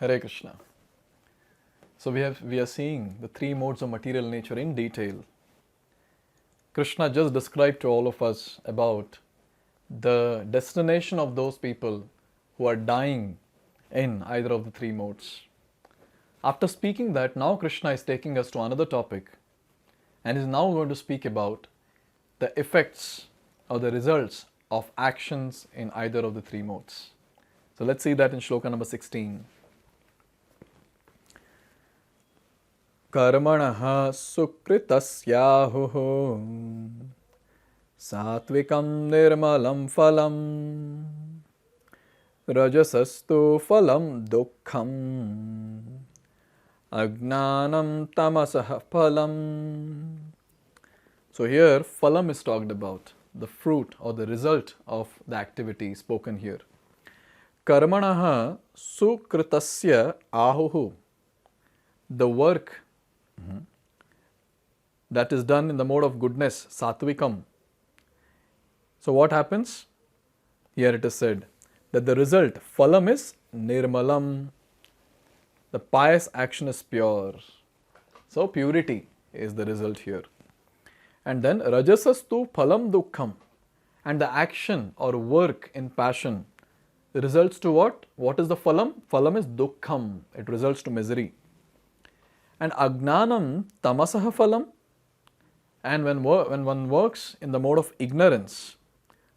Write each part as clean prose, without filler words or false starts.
Hare Krishna. So we are seeing the three modes of material nature in detail. Krishna just described to all of us about the destination of those people who are dying in either of the three modes. After speaking that, now Krishna is taking us to another topic and is now going to speak about the effects or the results of actions in either of the three modes. So let's see that in Shloka number 16. Karmanaha sukritasyahuhu satvikam nirmalam phalam rajasastu phalam dukkham agnanam tamasah phalam. So here phalam is talked about, the fruit or the result of the activity spoken here. Karmanaha sukritasya ahuhu, the work that is done in the mode of goodness, satvikam. So what happens? Here it is said that the result, phalam, is nirmalam. The pious action is pure. So purity is the result here. And then rajasastu phalam dukkham. And the action or work in passion results to what? What is the phalam? Phalam is dukkham. It results to misery. And agnanam tamasah phalam. And when one works in the mode of ignorance,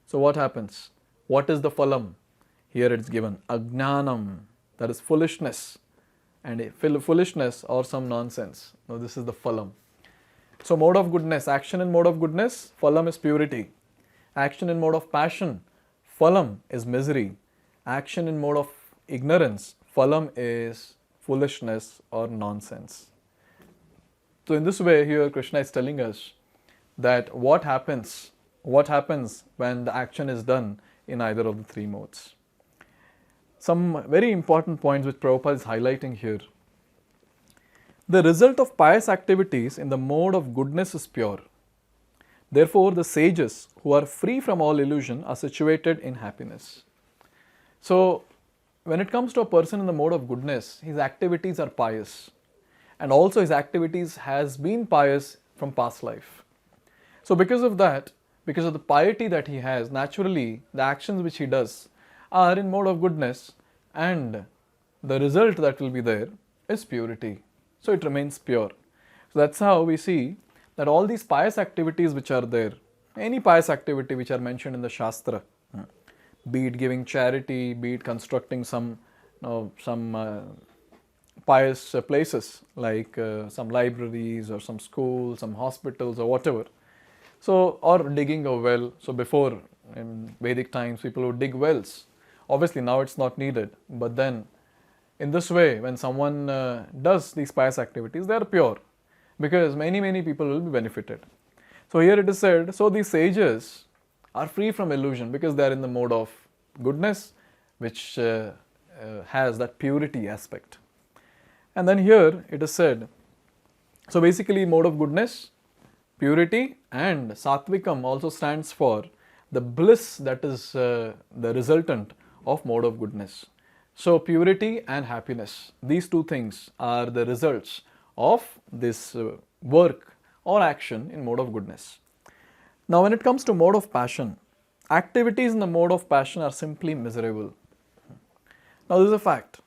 so what happens? What is the phalam? Here it's given agnanam, that is foolishness. And foolishness or some nonsense. Now this is the phalam. So mode of goodness, action in mode of goodness, phalam is purity. Action in mode of passion, phalam is misery. Action in mode of ignorance, phalam is foolishness or nonsense. So in this way here Krishna is telling us that what happens when the action is done in either of the three modes. Some very important points which Prabhupada is highlighting here. The result of pious activities in the mode of goodness is pure. Therefore, the sages who are free from all illusion are situated in happiness. So, when it comes to a person in the mode of goodness, his activities are pious. And also his activities has been pious from past life. So because of that, because of the piety that he has, naturally the actions which he does are in mode of goodness, and the result that will be there is purity. So it remains pure. So that's how we see that all these pious activities which are there, any pious activity which are mentioned in the Shastra, be it giving charity, be it constructing some pious places like some libraries or some schools, some hospitals or whatever. So, or digging a well. So before, in Vedic times, people would dig wells. Obviously now it's not needed, but then in this way, when someone does these pious activities, they are pure because many people will be benefited. So here it is said, so these sages are free from illusion because they are in the mode of goodness, which has that purity aspect. And then here it is said, so basically mode of goodness, purity, and satvikam also stands for the bliss that is the resultant of mode of goodness. So purity and happiness, these two things are the results of this work or action in mode of goodness. Now when it comes to mode of passion, activities in the mode of passion are simply miserable. Now this is a fact.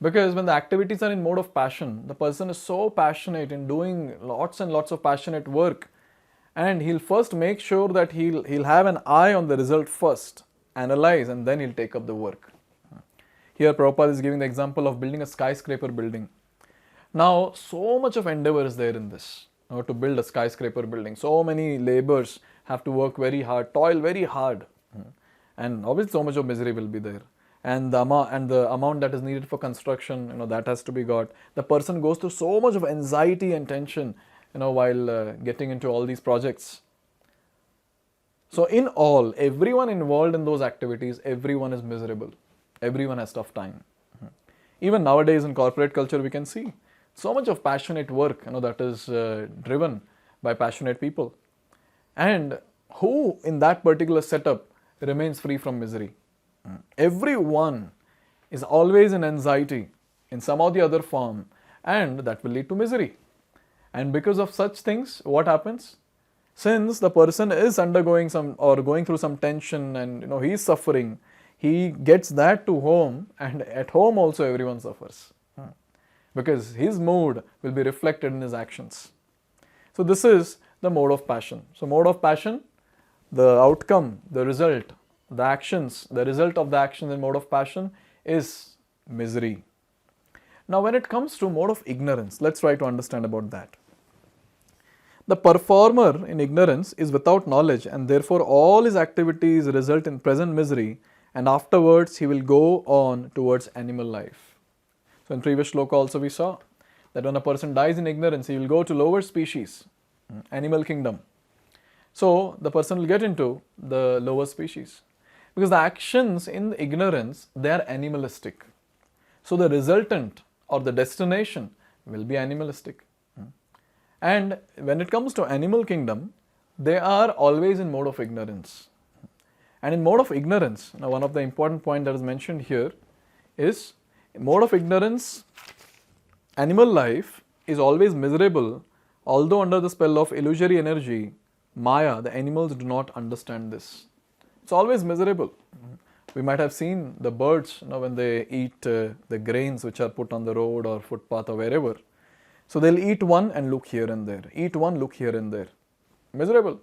Because when the activities are in mode of passion, the person is so passionate in doing lots and lots of passionate work, and he'll first make sure that he'll have an eye on the result first, analyze, and then he'll take up the work. Here Prabhupada is giving the example of building a skyscraper building. Now so much of endeavor is there in this, to build a skyscraper building. So many laborers have to work very hard, toil very hard, and obviously so much of misery will be there. And the amount that is needed for construction, that has to be got. The person goes through so much of anxiety and tension, while getting into all these projects. So in all, everyone involved in those activities, everyone is miserable. Everyone has tough time. Even nowadays in corporate culture, we can see so much of passionate work, that is driven by passionate people. And who in that particular setup remains free from misery? Everyone is always in anxiety in some or the other form, and that will lead to misery. And because of such things, what happens? Since the person is undergoing some or going through some tension and he is suffering, he gets that to home, and at home also everyone suffers. Because his mood will be reflected in his actions. So this is the mode of passion. So mode of passion, the outcome, the result, the actions, the result of the actions in mode of passion is misery. Now when it comes to mode of ignorance, let's try to understand about that. The performer in ignorance is without knowledge, and therefore all his activities result in present misery, and afterwards he will go on towards animal life. So in previous shloka also we saw that when a person dies in ignorance, he will go to lower species, animal kingdom. So the person will get into the lower species. Because the actions in ignorance, they are animalistic. So the resultant or the destination will be animalistic. And when it comes to animal kingdom, they are always in mode of ignorance. And in mode of ignorance, now one of the important points that is mentioned here is, in mode of ignorance, animal life is always miserable, although under the spell of illusory energy, Maya, the animals do not understand this. It's always miserable. We might have seen the birds when they eat the grains which are put on the road or footpath or wherever. So they'll eat one and look here and there, eat one, look here and there. Miserable.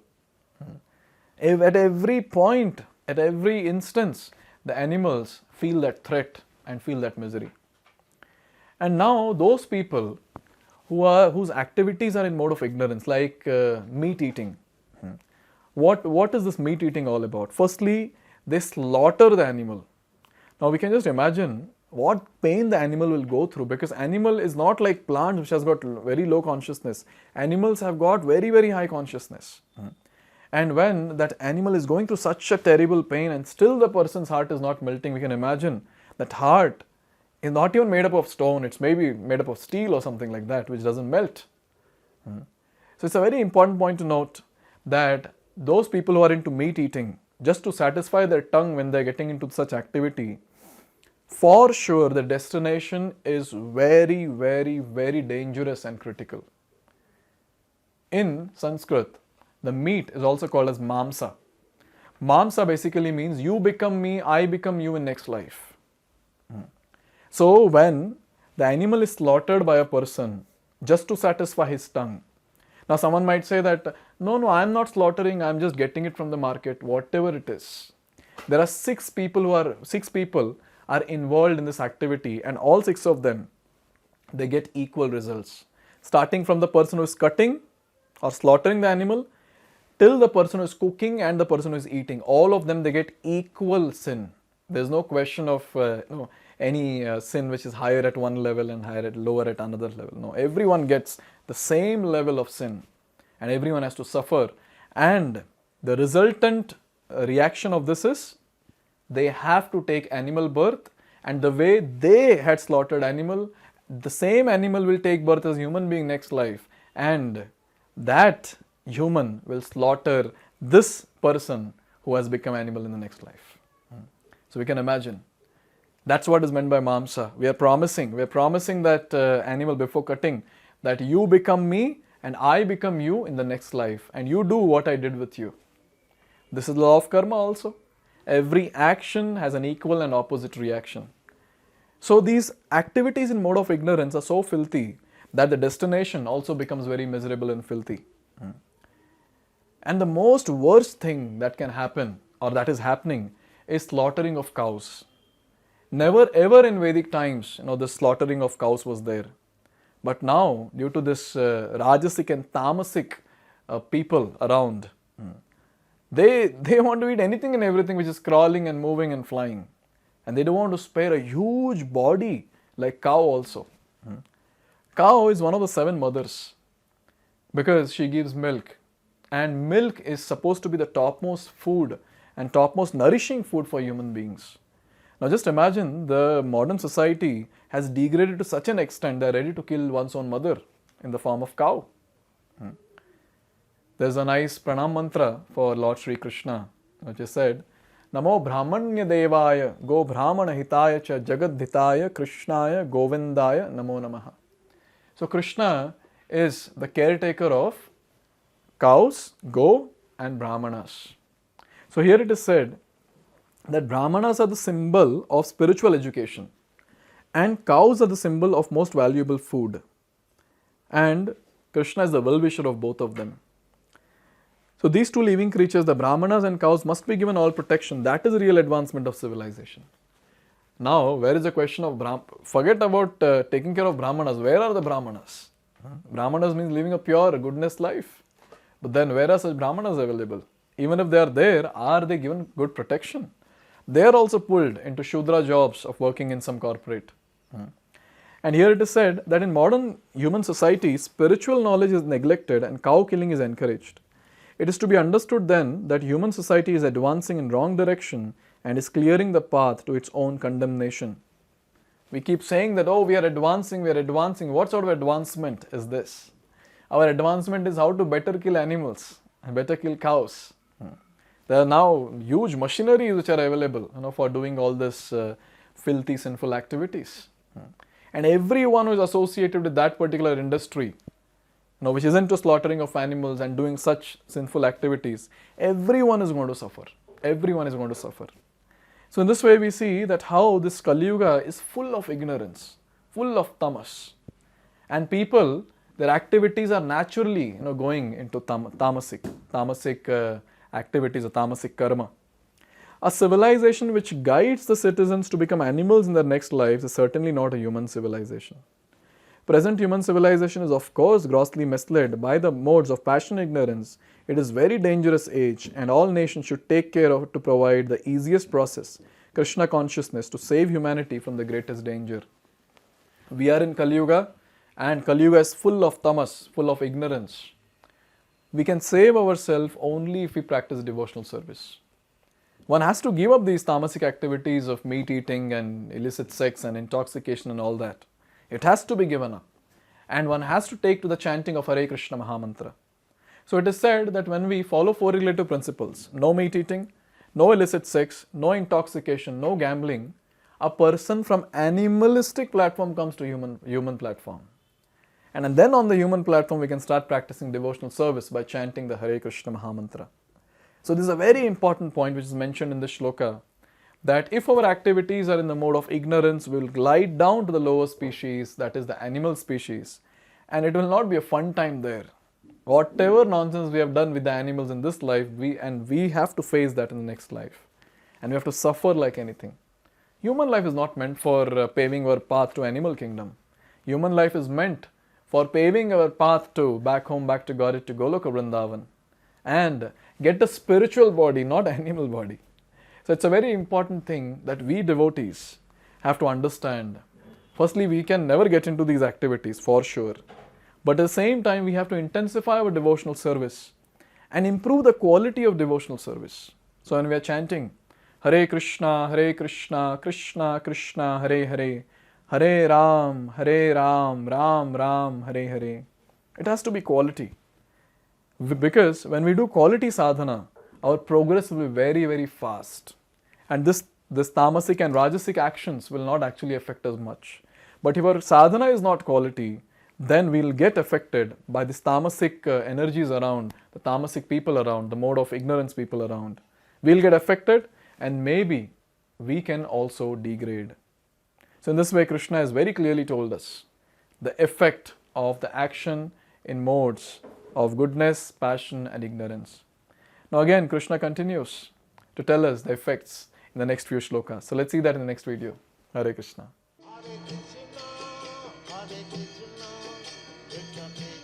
At every point, at every instance, the animals feel that threat and feel that misery. And now those people whose activities are in mode of ignorance, like meat eating. What is this meat eating all about? Firstly, they slaughter the animal. Now we can just imagine what pain the animal will go through, because animal is not like plant which has got very low consciousness. Animals have got very, very high consciousness. And when that animal is going through such a terrible pain and still the person's heart is not melting, we can imagine that heart is not even made up of stone, it's maybe made up of steel or something like that, which doesn't melt. So it's a very important point to note that those people who are into meat eating, just to satisfy their tongue when they're getting into such activity, for sure the destination is very, very, very dangerous and critical. In Sanskrit, the meat is also called as mamsa. Mamsa basically means you become me, I become you in next life. So when the animal is slaughtered by a person just to satisfy his tongue, now someone might say that, no, I'm not slaughtering, I'm just getting it from the market, whatever it is. There are six people are involved in this activity, and all six of them, they get equal results. Starting from the person who is cutting or slaughtering the animal, till the person who is cooking and the person who is eating. All of them, they get equal sin. There's no question of any sin which is higher at one level and lower at another level. No, everyone gets the same level of sin and everyone has to suffer. And the resultant reaction of this is, they have to take animal birth, and the way they had slaughtered animal, the same animal will take birth as human being next life, and that human will slaughter this person who has become animal in the next life. So we can imagine. That's what is meant by mamsa. We are promising that animal before cutting, that you become me and I become you in the next life, and you do what I did with you. This is the law of karma also. Every action has an equal and opposite reaction. So these activities in mode of ignorance are so filthy that the destination also becomes very miserable and filthy. And the most worst thing that can happen, or that is happening, is slaughtering of cows. Never ever in Vedic times, the slaughtering of cows was there. But now, due to this Rajasic and Tamasic people around, they want to eat anything and everything which is crawling and moving and flying. And they don't want to spare a huge body like cow also. Cow is one of the 7 mothers because she gives milk. And milk is supposed to be the topmost food and topmost nourishing food for human beings. Now just imagine, the modern society has degraded to such an extent they are ready to kill one's own mother in the form of cow. There's a nice pranam mantra for Lord Sri Krishna which is said, Namo Brahmanya Devaya Go Brahmana Hitaya Cha Jagadhitaya Krishnaya Govindaya Namo Namaha. So Krishna is the caretaker of cows, go and brahmanas. So here it is said that brahmanas are the symbol of spiritual education and cows are the symbol of most valuable food. And Krishna is the well-wisher of both of them. So these two living creatures, the brahmanas and cows, must be given all protection. That is the real advancement of civilization. Now, where is the question of forget about taking care of brahmanas. Where are the brahmanas? Brahmanas means living a pure goodness life. But then where are such brahmanas available? Even if they are they given good protection? They are also pulled into Shudra jobs of working in some corporate. And here it is said that in modern human society, spiritual knowledge is neglected and cow killing is encouraged. It is to be understood then that human society is advancing in wrong direction and is clearing the path to its own condemnation. We keep saying that, oh, we are advancing. What sort of advancement is this? Our advancement is how to better kill animals and better kill cows. There are now huge machineries which are available, for doing all this filthy, sinful activities. And everyone who is associated with that particular industry, which isn't to slaughtering of animals and doing such sinful activities, everyone is going to suffer. Everyone is going to suffer. So in this way we see that how this Kali Yuga is full of ignorance, full of tamas. And people, their activities are naturally going into tamasic activities or tamasic karma. A civilization which guides the citizens to become animals in their next lives is certainly not a human civilization. Present human civilization is of course grossly misled by the modes of passion and ignorance. It is very dangerous age and all nations should take care of it to provide the easiest process, Krishna consciousness, to save humanity from the greatest danger. We are in Kali Yuga and Kali Yuga is full of tamas, full of ignorance. We can save ourselves only if we practice devotional service. One has to give up these tamasic activities of meat eating and illicit sex and intoxication and all that. It has to be given up. And one has to take to the chanting of Hare Krishna Mahamantra. So it is said that when we follow four relative principles, no meat eating, no illicit sex, no intoxication, no gambling, a person from animalistic platform comes to human platform. And then on the human platform we can start practicing devotional service by chanting the Hare Krishna Mahamantra. So this is a very important point which is mentioned in the Shloka, that if our activities are in the mode of ignorance, we will glide down to the lower species, that is the animal species, and it will not be a fun time there. Whatever nonsense we have done with the animals in this life, we have to face that in the next life. And we have to suffer like anything. Human life is not meant for paving our path to animal kingdom. Human life is meant for paving our path to back home, back to God, to Goloka Vrindavan. And get a spiritual body, not animal body. So it's a very important thing that we devotees have to understand. Firstly, we can never get into these activities for sure. But at the same time, we have to intensify our devotional service and improve the quality of devotional service. So when we are chanting Hare Krishna, Krishna Krishna, Hare Hare, Hare Ram, Ram Ram, Hare Hare, it has to be quality. Because when we do quality sadhana, our progress will be very, very fast. And this tamasic and rajasic actions will not actually affect us much. But if our sadhana is not quality, then we will get affected by this tamasic energies around, the tamasic people around, the mode of ignorance people around. We will get affected and maybe we can also degrade. So in this way, Krishna has very clearly told us the effect of the action in modes of goodness, passion and ignorance. Now again, Krishna continues to tell us the effects in the next few shlokas. So let's see that in the next video. Hare Krishna. Hare Krishna, Krishna Krishna.